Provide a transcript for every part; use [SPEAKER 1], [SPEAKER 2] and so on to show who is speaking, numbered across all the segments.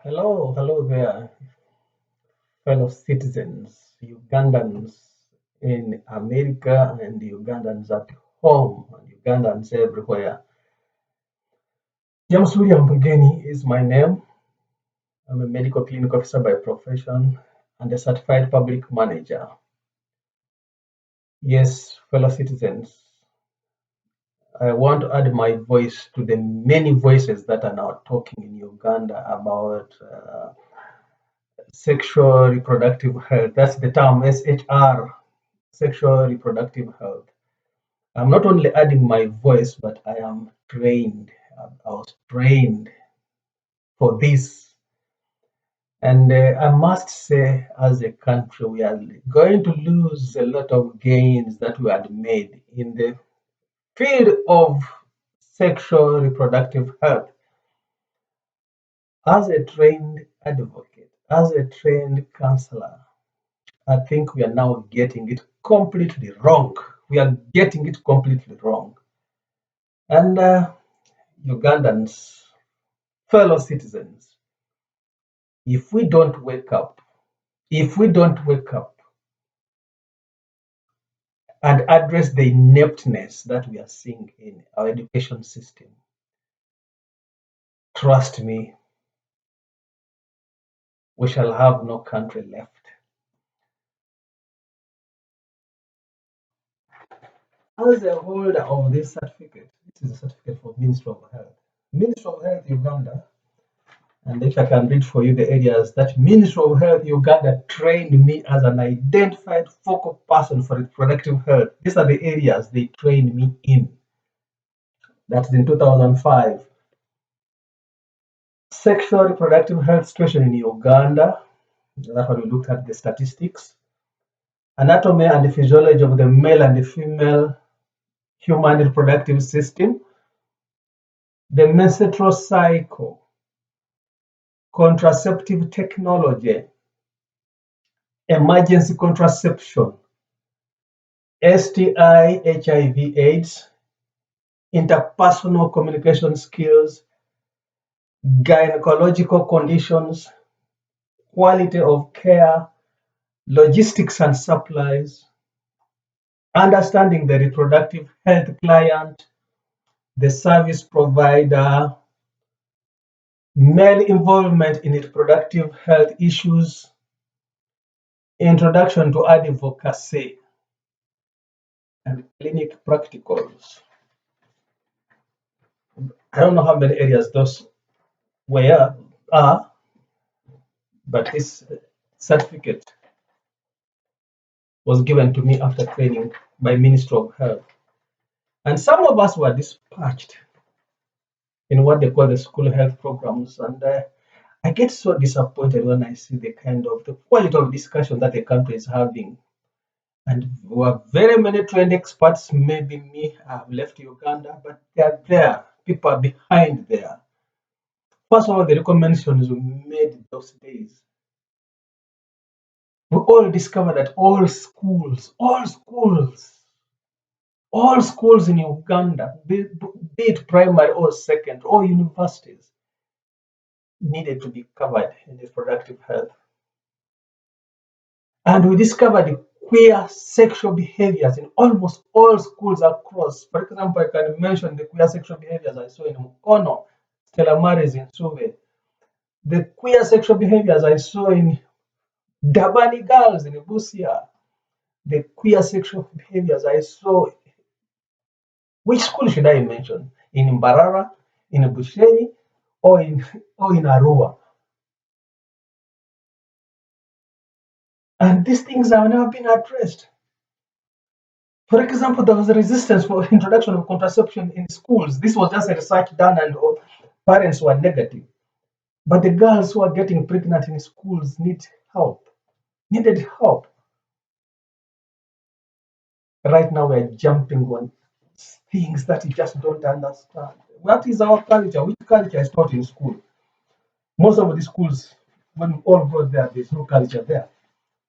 [SPEAKER 1] Hello there, fellow citizens, Ugandans in America and Ugandans at home and Ugandans everywhere. James William Mugeni is my name. I'm a medical clinic officer by profession and a certified public manager. Yes, fellow citizens, I want to add my voice to the many voices that are now talking in Uganda about sexual reproductive health. That's the term SHR, sexual reproductive health. I'm not only adding my voice, but I am trained. I was trained for this. And I must say, as a country, we are going to lose a lot of gains that we had made in the field of sexual reproductive health. As a trained advocate, as a trained counselor, I think we are now getting it completely wrong. We are getting it completely wrong. And Ugandans, fellow citizens, if we don't wake up, if we don't wake up and address the ineptness that we are seeing in our education system, trust me, we shall have no country left. As a holder of this certificate, this is a certificate for Ministry of Health. Ministry of Health Uganda, and if I can read for you the areas that Ministry of Health Uganda trained me as an identified focal person for reproductive health. These are the areas they trained me in. That's in 2005. Sexual reproductive health situation in Uganda. That's when we looked at the statistics. Anatomy and physiology of the male and the female human reproductive system. The menstrual cycle. Contraceptive technology. Emergency contraception. STI, HIV/AIDS. Interpersonal communication skills. Gynecological conditions. Quality of care. Logistics and supplies, understanding the reproductive health client, the service provider, male involvement in reproductive health issues, introduction to advocacy, and clinic practicals. I don't know how many areas those are, but this certificate was given to me after training by Ministry of Health. And some of us were dispatched in what they call the school health programs. And I get so disappointed when I see the kind of the quality of discussion that the country is having. And we have very many trained experts, maybe me, I've left Uganda, but they are there. People are behind there. First of all, the recommendations we made those days. We all discovered that all schools in Uganda, be it primary or secondary or universities, needed to be covered in reproductive health. And we discovered queer sexual behaviors in almost all schools across. For example, I can mention the queer sexual behaviors I saw in Mukono, Stella Maris in Suve. The queer sexual behaviors I saw in Dabani girls in Busia. The queer sexual behaviors I saw. Which school should I mention? In Mbarara, in Busheni, or in Arua? And these things have never been addressed. For example, there was a resistance for introduction of contraception in schools. This was just a research done and parents were negative. But the girls who are getting pregnant in schools needed help. Right now we're jumping on things that you just don't understand. What is our culture? Which culture is taught in school? Most of the schools, when we all go there, there's no culture there.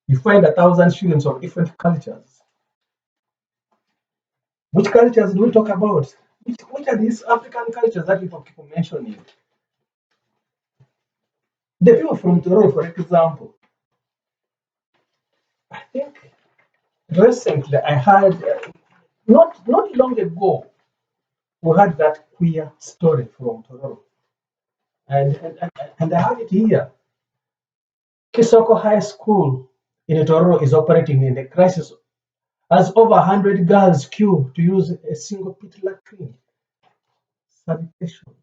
[SPEAKER 1] You find 1,000 students of different cultures. Which cultures do we talk about? Which are these African cultures that people keep mentioning? The people from Toro, for example, I think recently I had, not long ago, we had that queer story from Toro. And I have it here. Kisoko High School in Toro is operating in a crisis as over 100 girls queue to use a single pit latrine. Sanitation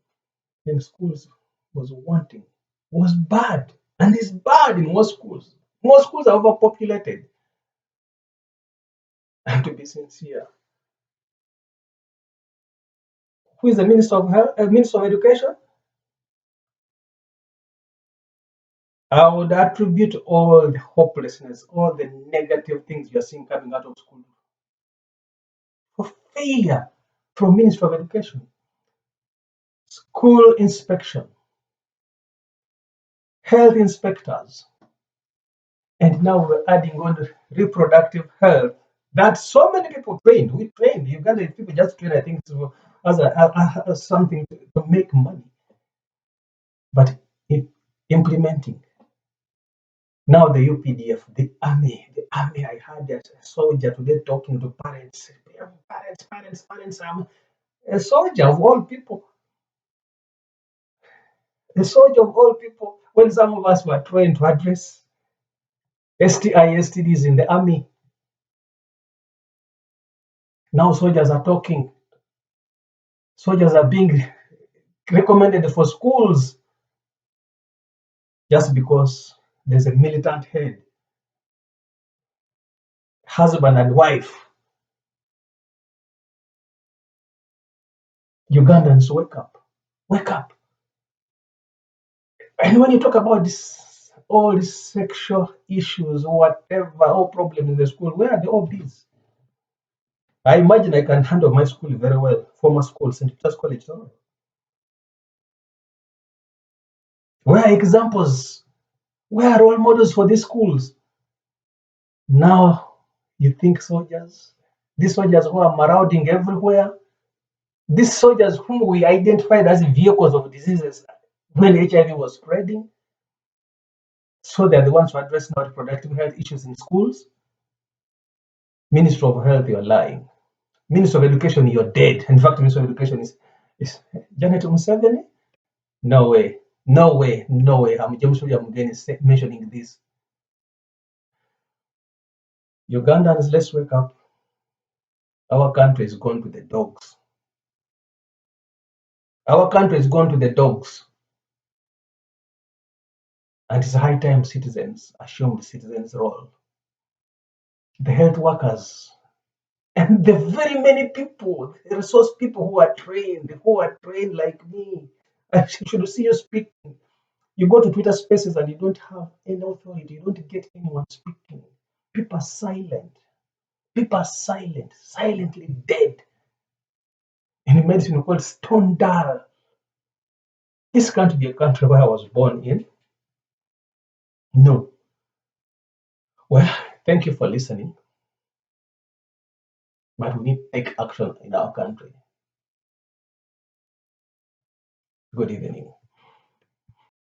[SPEAKER 1] in schools was wanting, was bad, and is bad in most schools. Most schools are overpopulated. And to be sincere, who is the Minister of Health, Minister of Education? I would attribute all the hopelessness, all the negative things you're seeing coming out of school for failure from Minister of Education. School inspection, health inspectors, and now we're adding on reproductive health that so many people trained. We trained. Uganda people just train, I think, as something to make money. But implementing. Now the UPDF, the army, I had a soldier today talking to parents. Parents, I'm a soldier of all people. A soldier of all people. When some of us were trained to address STI, STDs in the army, now soldiers are talking. Soldiers are being recommended for schools just because there's a militant head, husband and wife. Ugandans, wake up. Wake up. And when you talk about this, all these sexual issues, whatever, all problems in the school, where are the OBs? I imagine I can handle my school very well, former school, St. Peter's College. Where are examples? Where are role models for these schools? Now you think soldiers, these soldiers who are marauding everywhere, these soldiers whom we identified as vehicles of diseases when HIV was spreading, so they're the ones who address now reproductive health issues in schools. Minister of Health, you're lying. Minister of Education, you're dead. In fact, Minister of Education is Janet Museveni. No way, no way, no way. I'm James Mugeni mentioning this. Ugandans, let's wake up. Our country is gone to the dogs. Our country is gone to the dogs. And it's high time citizens assume the citizens' role. The health workers and the very many people, the resource people who are trained like me. I should see you speaking. You go to Twitter spaces and you don't have any authority, you don't get anyone speaking. People are silent. People are silent, silently dead. In a medicine called stone dull. This can't be a country where I was born in. No. Well, thank you for listening. But we need to take action in our country. Good evening.